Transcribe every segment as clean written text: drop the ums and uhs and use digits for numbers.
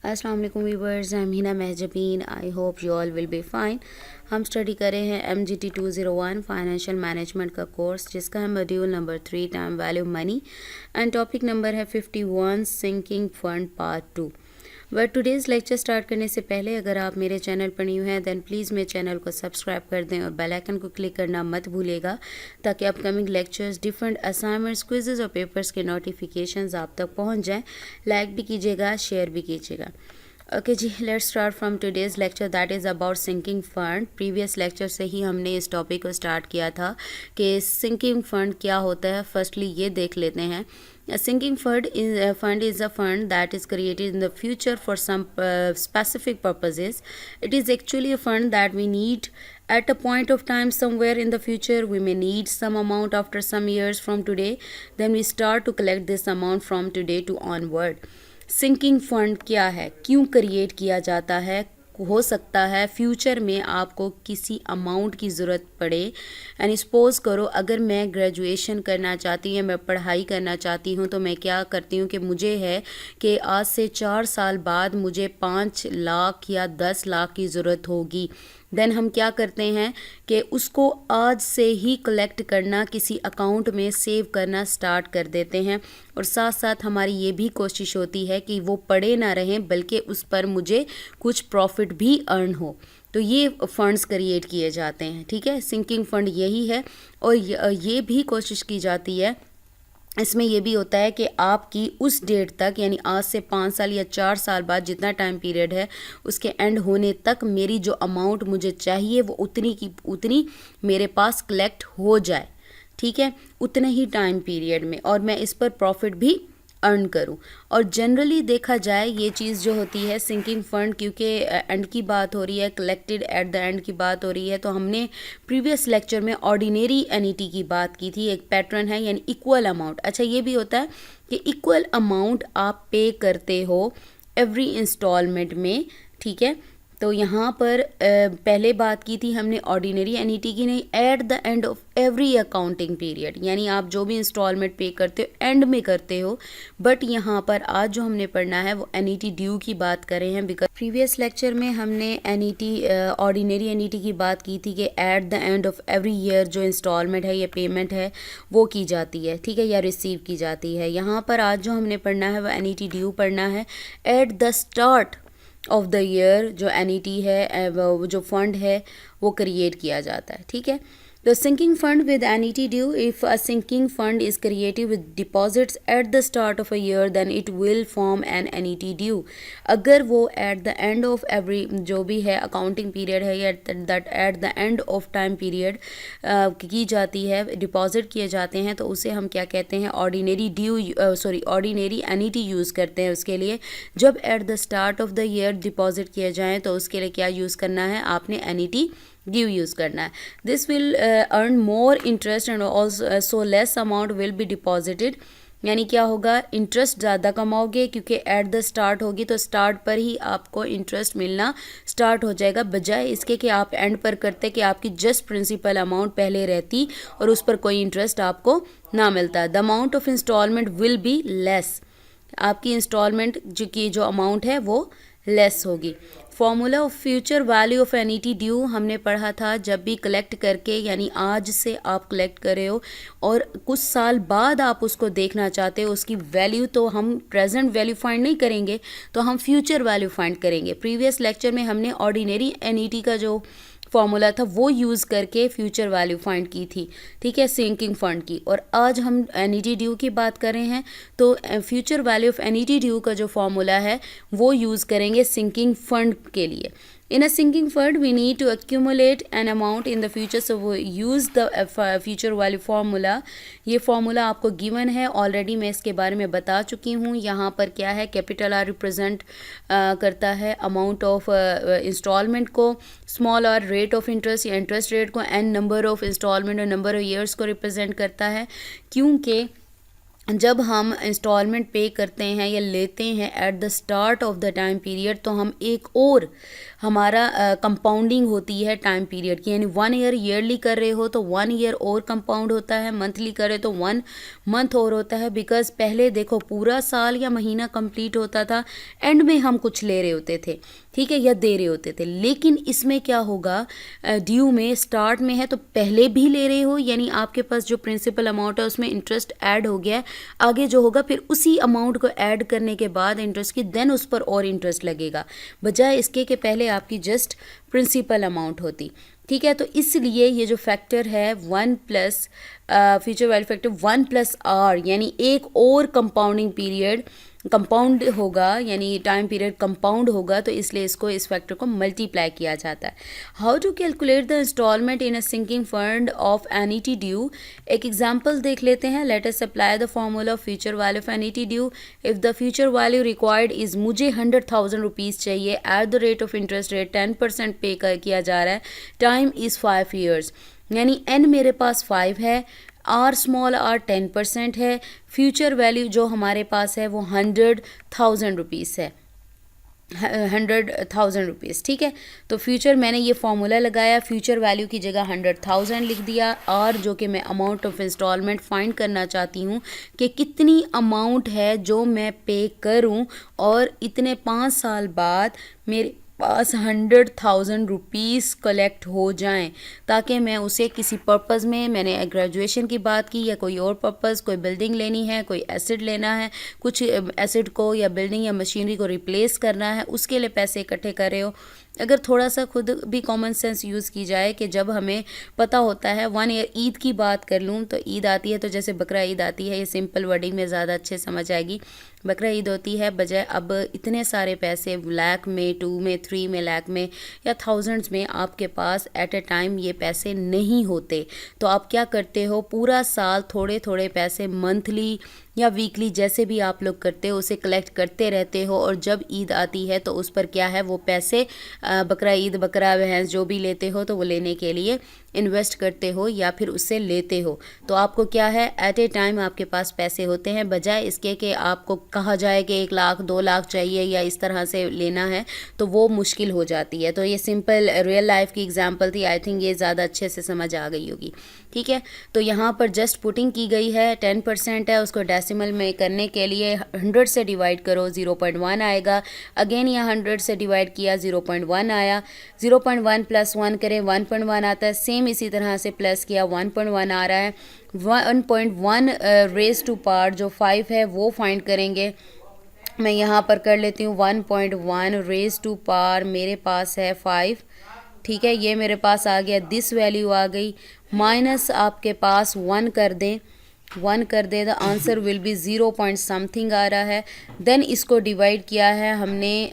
अस्सलाम वालेकुम viewers, I am Hina Mahjabeen. I hope you all will be fine. हम study कर रहे हैं MGT 201 फाइनेंशियल मैनेजमेंट का कोर्स, जिसका है module number 3 time value money and topic number है 51 sinking fund part 2। But today's lecture start करने से पहले अगर आप मेरे चैनल पर न्यू हैं देन प्लीज़ मेरे चैनल को सब्सक्राइब कर दें और बेल आइकन को क्लिक करना मत भूलिएगा, ताकि अपकमिंग लेक्चर्स, डिफरेंट असाइनमेंट्स, क्विज़ेज़ और पेपर्स के नोटिफिकेशंस आप तक पहुंच जाएं। लाइक भी कीजिएगा, शेयर भी कीजिएगा। ओके जी, let's start from today's lecture that is about sinking fund. Previous lecture से ही हमने इस टॉपिक को स्टार्ट किया था कि सिंकिंग फंड क्या होता है। फर्स्टली ये देख लेते हैं। A sinking fund is a fund that is created in the future for some specific purposes. It is actually a fund that we need at a point of time somewhere in the future. We may need some amount after some years from today. Then we start to collect this amount from today to onward. Sinking fund क्या है, क्यों create किया जाता है? हो सकता है future में आपको किसी अमाउंट की ज़रूरत पड़े। एंड सपोज़ करो अगर मैं ग्रेजुएशन करना चाहती हूँ, मैं पढ़ाई करना चाहती हूँ, तो मैं क्या करती हूँ कि मुझे है कि आज से 4 साल बाद मुझे 5 लाख या 10 लाख की ज़रूरत होगी। देन हम क्या करते हैं कि उसको आज से ही कलेक्ट करना, किसी अकाउंट में सेव करना स्टार्ट कर देते हैं। और साथ साथ हमारी ये भी कोशिश होती है कि वो पड़े ना रहें, बल्कि उस पर मुझे कुछ प्रॉफिट भी अर्न हो। तो ये फंड्स क्रिएट किए जाते हैं, ठीक है। सिंकिंग फंड यही है। और ये भी कोशिश की जाती है, इसमें यह भी होता है कि आपकी उस डेट तक, यानी आज से 5 साल या 4 साल बाद जितना टाइम पीरियड है, उसके एंड होने तक मेरी जो अमाउंट मुझे चाहिए वो उतनी की उतनी मेरे पास कलेक्ट हो जाए, ठीक है, उतने ही टाइम पीरियड में, और मैं इस पर प्रॉफिट भी अर्न करूं। और जनरली देखा जाए ये चीज़ जो होती है सिंकिंग फंड, क्योंकि एंड की बात हो रही है, कलेक्टेड एट द एंड की बात हो रही है, तो हमने प्रीवियस लेक्चर में ऑर्डिनरी एनिटी की बात की थी। एक पैटर्न है, यानी इक्वल अमाउंट। अच्छा, ये भी होता है कि इक्वल अमाउंट आप पे करते हो एवरी इंस्टॉलमेंट में, ठीक है। तो यहाँ पर पहले बात की थी हमने ऑर्डिनरी एनिटी की, नहीं, eight the end of every accounting period, यानी आप जो भी इंस्टॉलमेंट पे करते हो एंड में करते हो। बट यहाँ पर आज जो हमने पढ़ना है वो एनिटी ड्यू की बात कर रहे हैं, बिकॉज प्रीवियस लेक्चर में हमने एनिटी ऑर्डिनरी एनिटी की बात की थी कि eight the end of every year जो इंस्टॉलमेंट है या पेमेंट है वो की जाती है, ठीक है, या रिसीव की जाती है। यहाँ पर आज जो हमने पढ़ना है वो एनिटी ड्यू पढ़ना है। Eight the start of the year जो एनिटी है, वो जो फंड है वो क्रिएट किया जाता है, ठीक है। तो sinking fund with annuity due, if a sinking fund is created with deposits at the start of a year then it will form an annuity due. अगर वो at the end of every जो भी है accounting period है, या that at the end of time period की जाती है, डिपॉजिट किए जाते हैं, तो उसे हम क्या कहते हैं, ordinary due, ordinary annuity use करते हैं उसके लिए। जब eight the start of the year deposit किए जाएँ तो उसके लिए क्या यूज़ करना है, आपने एनिटी ड्यू यूज़ करना है। This will earn more interest and also less amount will be deposited. यानी क्या होगा, इंटरेस्ट ज़्यादा कमाओगे क्योंकि एट द स्टार्ट होगी, तो स्टार्ट पर ही आपको इंटरेस्ट मिलना स्टार्ट हो जाएगा, बजाय इसके कि आप एंड पर करते कि आपकी जस्ट प्रिंसिपल अमाउंट पहले रहती और उस पर कोई इंटरेस्ट आपको ना मिलता। The amount of instalment will be less. आपकी इंस्टॉलमेंट जो अमाउंट है वो लेस होगी। Formula of future value of annuity due हमने पढ़ा था। जब भी कलेक्ट करके, यानी आज से आप कलेक्ट कर रहे हो और कुछ साल बाद आप उसको देखना चाहते हो, उसकी वैल्यू, तो हम प्रेजेंट वैल्यू फाइंड नहीं करेंगे, तो हम फ्यूचर वैल्यू फाइंड करेंगे। प्रीवियस लेक्चर में हमने ऑर्डिनरी एनिटी का जो फॉर्मूला था वो यूज़ करके फ्यूचर वैल्यू फाइंड की थी, ठीक है, सिंकिंग फंड की। और आज हम एनिटी ड्यू की बात कर रहे हैं, तो future value of annuity due का जो फॉर्मूला है वो यूज़ करेंगे सिंकिंग फंड के लिए। In a sinking fund, we need to accumulate an amount in the future, so we use the future value formula. ये फॉर्मूला आपको गिवन है ऑलरेडी, मैं इसके बारे में बता चुकी हूँ। यहाँ पर क्या है, कैपिटल आर रिप्रेजेंट करता है अमाउंट ऑफ इंस्टॉलमेंट को, small r rate of interest या इंटरेस्ट रेट को, एन नंबर ऑफ इंस्टॉलमेंट और नंबर ऑफ ईयर्स को रिप्रेजेंट करता है, क्योंकि जब हम इंस्टॉलमेंट पे करते हैं या लेते हैं eight the start of the time period, तो हम एक और हमारा कंपाउंडिंग होती है टाइम पीरियड की, यानी 1 ईयर ईयरली कर रहे हो तो 1 ईयर और कंपाउंड होता है, मंथली करे तो 1 मंथ और होता है। बिकॉज पहले देखो पूरा साल या महीना कंप्लीट होता था, एंड में हम कुछ ले रहे होते थे, ठीक है, या दे रहे होते थे। लेकिन इसमें क्या होगा, ड्यू में स्टार्ट में है तो पहले भी ले रहे हो, यानी आपके पास जो प्रिंसिपल अमाउंट है उसमें इंटरेस्ट ऐड हो गया है, आगे जो होगा फिर उसी अमाउंट को ऐड करने के बाद इंटरेस्ट की, देन उस पर और इंटरेस्ट लगेगा, बजाय इसके कि पहले आपकी जस्ट प्रिंसिपल अमाउंट होती। ठीक है, तो इसलिए ये जो फैक्टर है 1 plus future value factor 1 plus r, यानी एक और कंपाउंडिंग पीरियड कंपाउंड होगा, यानी टाइम पीरियड कंपाउंड होगा, तो इसलिए इसको इस फैक्टर को मल्टीप्लाई किया जाता है। How to calculate the instalment in a sinking fund of annuity due. एक एग्जांपल देख लेते हैं। Let us apply the formula of future value of annuity due. If the future value required is, मुझे 100,000 rupees चाहिए, at the rate of interest rate 10% pay किया जा रहा है, टाइम इज़ 5 ईयर्स, यानी एन मेरे पास 5 है, आर स्मॉल आर 10% है, फ्यूचर वैल्यू जो हमारे पास है वो 100,000 रुपीज़ है, 100,000 रुपीज़। ठीक है, तो फ्यूचर मैंने ये फॉर्मूला लगाया, फ्यूचर वैल्यू की जगह 100,000 लिख दिया, और जो कि मैं अमाउंट ऑफ इंस्टॉलमेंट फाइंड करना चाहती हूँ कि कितनी अमाउंट है जो मैं पे करूँ और इतने 5 साल बाद मेरे पास 100,000 रुपीज़ कलेक्ट हो जाएं, ताकि मैं उसे किसी पर्पज़ में, मैंने ग्रेजुएशन की बात की या कोई और पर्पज़, कोई बिल्डिंग लेनी है, कोई एसेट लेना है, कुछ एसेट को या बिल्डिंग या मशीनरी को रिप्लेस करना है, उसके लिए पैसे इकट्ठे कर रहे हो। अगर थोड़ा सा खुद भी कॉमन सेंस यूज़ की जाए कि जब हमें पता होता है 1 ईयर, ईद की बात कर लूँ तो ईद आती है, तो जैसे बकरा ईद आती है, ये सिंपल वर्डिंग में ज़्यादा अच्छे समझ आएगी, बकरा ईद होती है, बजाय अब इतने सारे पैसे लाख में, 2 में, 3 में, लाख में या थाउजेंड्स में आपके पास एट ए टाइम ये पैसे नहीं होते, तो आप क्या करते हो, पूरा साल थोड़े थोड़े पैसे मंथली या वीकली जैसे भी आप लोग करते हो उसे कलेक्ट करते रहते हो, और जब ईद आती है तो उस पर क्या है, वो पैसे बकरा ईद, बकरा भैंस जो भी लेते हो तो वो लेने के लिए इन्वेस्ट करते हो या फिर उससे लेते हो। तो आपको क्या है, एट ए टाइम आपके पास पैसे होते हैं, बजाय इसके कि आपको कहा जाए कि 1 लाख 2 लाख चाहिए या इस तरह से लेना है, तो वो मुश्किल हो जाती है। तो ये सिंपल रियल लाइफ की एग्जांपल थी, आई थिंक ये ज़्यादा अच्छे से समझ आ गई होगी। ठीक है, तो यहाँ पर जस्ट पुटिंग की गई है, 10% है, उसको डेसिमल में करने के लिए 100 से डिवाइड करो, 0.1 आएगा। अगेन यहाँ 100 से डिवाइड किया, 0.1 आया, 0.1 प्लस 1 करें, 1.1 आता है, सेम इसी तरह से प्लस किया, 1.1 आ रहा है। 1.1 रेज टू पावर जो 5 है वो फाइंड करेंगे। मैं यहाँ पर कर लेती हूँ 1.1 रेज टू पावर, मेरे पास है 5, ठीक है, ये मेरे पास आ गया, दिस वैल्यू आ गई, माइनस आपके पास 1 कर दें, 1 कर दे, the answer will be 0 point something आ रहा है। देन इसको डिवाइड किया है हमने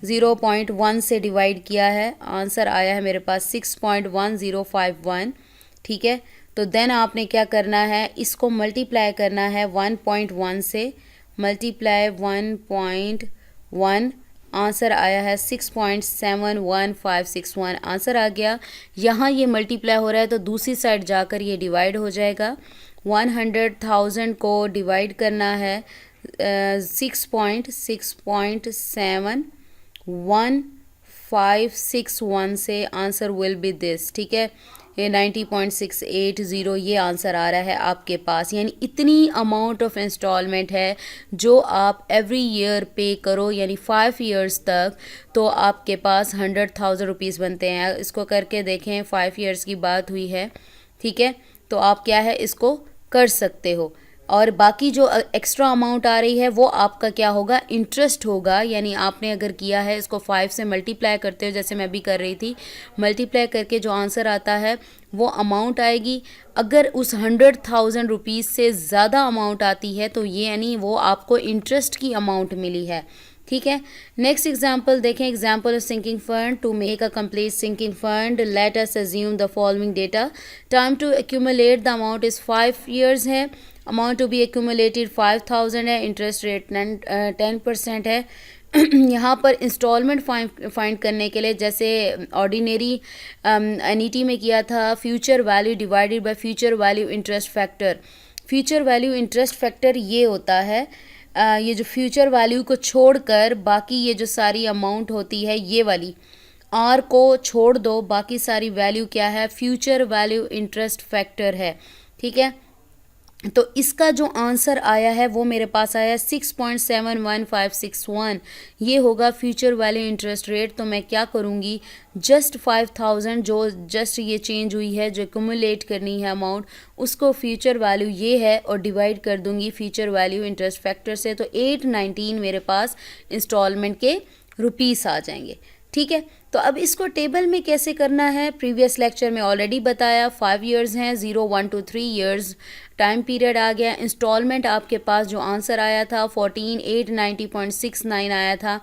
0.1 से डिवाइड किया है, आंसर आया है मेरे पास 6.1051। ठीक है, तो देन आपने क्या करना है, इसको मल्टीप्लाई करना है 1.1 से, मल्टीप्लाई 1.1, आंसर आया है 6.71561, आंसर आ गया। यहाँ ये मल्टीप्लाई हो रहा है तो दूसरी साइड जाकर ये डिवाइड हो जाएगा। 100,000 को डिवाइड करना है 6.71561 से, आंसर विल बी दिस। ठीक है, ये 90.680 ये आंसर आ रहा है आपके पास, यानी इतनी अमाउंट ऑफ इंस्टॉलमेंट है जो आप एवरी ईयर पे करो, यानी 5 ईयर्स तक, तो आपके पास 100,000 रुपीज़ बनते हैं। इसको करके देखें, 5 ईयर्स की बात हुई है, ठीक है, तो आप क्या है इसको कर सकते हो। और बाकी जो एक्स्ट्रा अमाउंट आ रही है वो आपका क्या होगा, इंटरेस्ट होगा, यानी आपने अगर किया है इसको 5 से मल्टीप्लाई करते हो, जैसे मैं भी कर रही थी, मल्टीप्लाई करके जो आंसर आता है वो अमाउंट आएगी। अगर उस 100,000 रुपीज़ से ज़्यादा अमाउंट आती है तो ये यानी वो आपको इंटरेस्ट की अमाउंट मिली है। ठीक है, नेक्स्ट एग्जाम्पल देखें, example of sinking fund. To make a complete sinking fund, let us assume the following data. Time to accumulate the amount is 5 years है, अमाउंट टू बी एक्यूमुलेटेड 5,000 है, interest rate 10% है, यहाँ पर instalment find करने के लिए जैसे ordinary NET में किया था, future value divided by future value interest factor. Future value interest factor ये होता है, ये जो फ्यूचर वैल्यू को छोड़कर बाकी ये जो सारी अमाउंट होती है, ये वाली आर को छोड़ दो, बाकी सारी वैल्यू क्या है, फ्यूचर वैल्यू इंटरेस्ट फैक्टर है। ठीक है, तो इसका जो आंसर आया है वो मेरे पास आया 6.71561, ये होगा फ्यूचर वैल्यू इंटरेस्ट रेट। तो मैं क्या करूँगी, जस्ट 5000 जो जस्ट ये चेंज हुई है, जो एक्यूमुलेट करनी है अमाउंट, उसको फ्यूचर वैल्यू ये है और डिवाइड कर दूँगी फ्यूचर वैल्यू इंटरेस्ट फैक्टर से, तो 819 मेरे पास इंस्टॉलमेंट के रुपीस आ जाएंगे। ठीक है, तो अब इसको टेबल में कैसे करना है, प्रीवियस लेक्चर में ऑलरेडी बताया। 5 इयर्स हैं, 0 1 2 3 इयर्स टाइम पीरियड आ गया। इंस्टॉलमेंट आपके पास जो आंसर आया था 14890.69 आया था।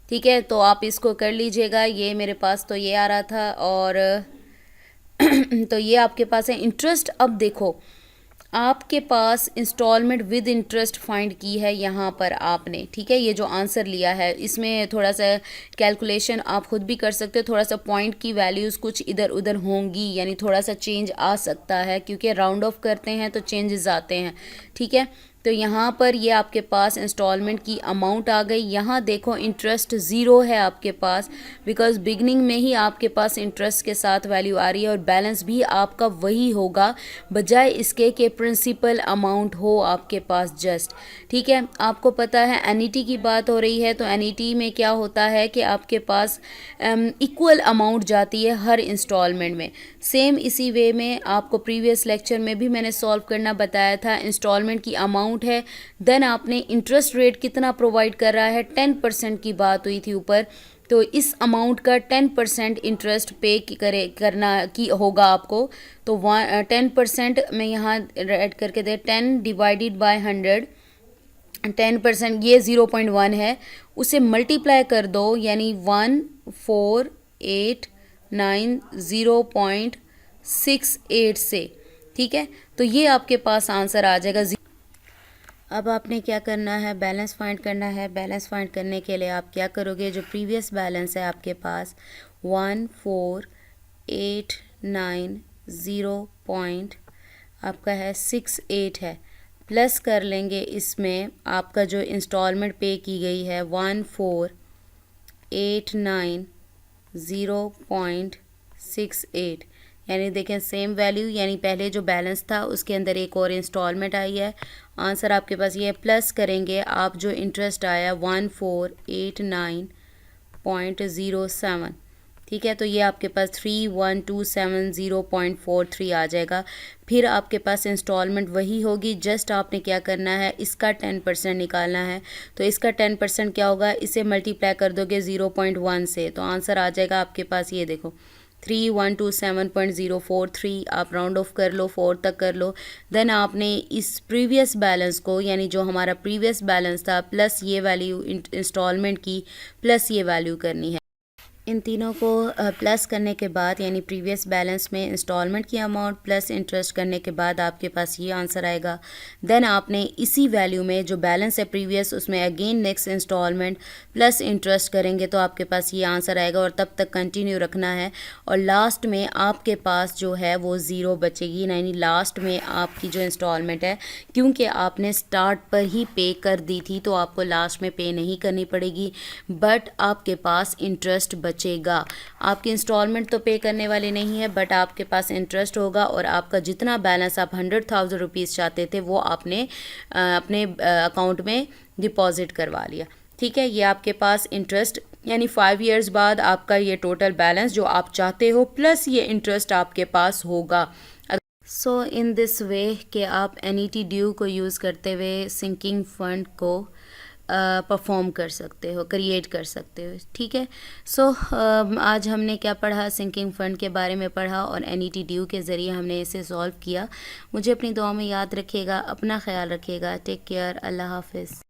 ठीक है, तो आप इसको कर लीजिएगा, ये मेरे पास तो ये आ रहा था, और तो ये आपके पास है। इंटरेस्ट अब देखो, आपके पास इंस्टॉलमेंट विद इंटरेस्ट फाइंड की है यहाँ पर आपने। ठीक है, ये जो आंसर लिया है इसमें थोड़ा सा कैलकुलेशन आप खुद भी कर सकते हो, थोड़ा सा पॉइंट की वैल्यूज़ कुछ इधर उधर होंगी, यानी थोड़ा सा चेंज आ सकता है, क्योंकि राउंड ऑफ करते हैं तो चेंजेस आते हैं। ठीक है, तो यहाँ पर ये आपके पास इंस्टॉलमेंट की अमाउंट आ गई। यहाँ देखो इंटरेस्ट ज़ीरो है आपके पास, बिकॉज बिगनिंग में ही आपके पास इंटरेस्ट के साथ वैल्यू आ रही है, और बैलेंस भी आपका वही होगा, बजाय इसके कि प्रिंसिपल अमाउंट हो आपके पास जस्ट। ठीक है, आपको पता है एनईटी की बात हो रही है, तो एनईटी में क्या होता है कि आपके पास इक्वल अमाउंट जाती है हर इंस्टॉलमेंट में। सेम इसी वे में आपको प्रीवियस लेक्चर में भी मैंने सॉल्व करना बताया था। इंस्टॉलमेंट की अमाउंट है, देन आपने इंटरेस्ट रेट कितना प्रोवाइड कर रहा है, 10% की बात हुई थी ऊपर, तो इस अमाउंट का 10% इंटरेस्ट पे करना की होगा आपको। तो 10% मैं यहाँ ऐड करके दे, 10 डिवाइडेड बाय 100, 10% ये 0.1 है, उसे मल्टीप्लाई कर दो, यानी 1489.0.68 से। ठीक है, तो ये आपके पास आंसर आ जाएगा। अब आपने क्या करना है, बैलेंस फाइंड करना है। बैलेंस फाइंड करने के लिए आप क्या करोगे, जो प्रीवियस बैलेंस है आपके पास 1489 पॉइंट आपका है 68 है, प्लस कर लेंगे इसमें आपका जो इंस्टॉलमेंट पे की गई है 1489.0.68, यानी देखें सेम वैल्यू, यानी पहले जो बैलेंस था उसके अंदर एक और इंस्टॉलमेंट आई है। आंसर आपके पास ये है, प्लस करेंगे आप जो इंटरेस्ट आया 1489.07। ठीक है, तो ये आपके पास 31270.43 आ जाएगा। फिर आपके पास इंस्टॉलमेंट वही होगी, जस्ट आपने क्या करना है, इसका 10% निकालना है। तो इसका 10% क्या होगा, इसे मल्टीप्लाई कर दोगे 0.1 से, तो आंसर आ जाएगा आपके पास, ये देखो 3127.043। आप राउंड ऑफ कर लो, 4 तक कर लो। देन आपने इस प्रीवियस बैलेंस को, यानी जो हमारा प्रीवियस बैलेंस था, प्लस ये वैल्यू इंस्टॉलमेंट की, प्लस ये वैल्यू करनी है। इन तीनों को प्लस करने के बाद, यानी प्रीवियस बैलेंस में इंस्टॉलमेंट की अमाउंट प्लस इंटरेस्ट करने के बाद आपके पास ये आंसर आएगा। देन आपने इसी वैल्यू में जो बैलेंस है प्रीवियस, उसमें again next instalment plus interest करेंगे तो आपके पास ये आंसर आएगा, और तब तक कंटिन्यू रखना है। और लास्ट में आपके पास जो है वो ज़ीरो बचेगी, यानी लास्ट में आपकी जो इंस्टॉलमेंट है, क्योंकि आपने स्टार्ट पर ही पे कर दी थी तो आपको लास्ट में पे नहीं करनी पड़ेगी, बट आपके पास इंटरेस्ट बचेगा। आपकी इंस्टॉलमेंट तो पे करने वाली नहीं है, बट आपके पास इंटरेस्ट होगा, और आपका जितना बैलेंस आप 100,000 रुपीज़ चाहते थे वो आपने अपने अकाउंट में डिपॉजिट करवा लिया। ठीक है, ये आपके पास इंटरेस्ट, यानी 5 इयर्स बाद आपका ये टोटल बैलेंस जो आप चाहते हो प्लस ये इंटरेस्ट आपके पास होगा। सो इन दिस वे कि आप एनईटी ड्यू को यूज़ करते हुए सिंकिंग फंड को परफॉर्म कर सकते हो, क्रिएट कर सकते हो। ठीक है, सो आज हमने क्या पढ़ा, सिंकिंग फंड के बारे में पढ़ा, और एनईटी ड्यू के ज़रिए हमने इसे सॉल्व किया। मुझे अपनी दुआ में याद रखिएगा, अपना ख्याल रखिएगा, टेक केयर, अल्लाह हाफिज़।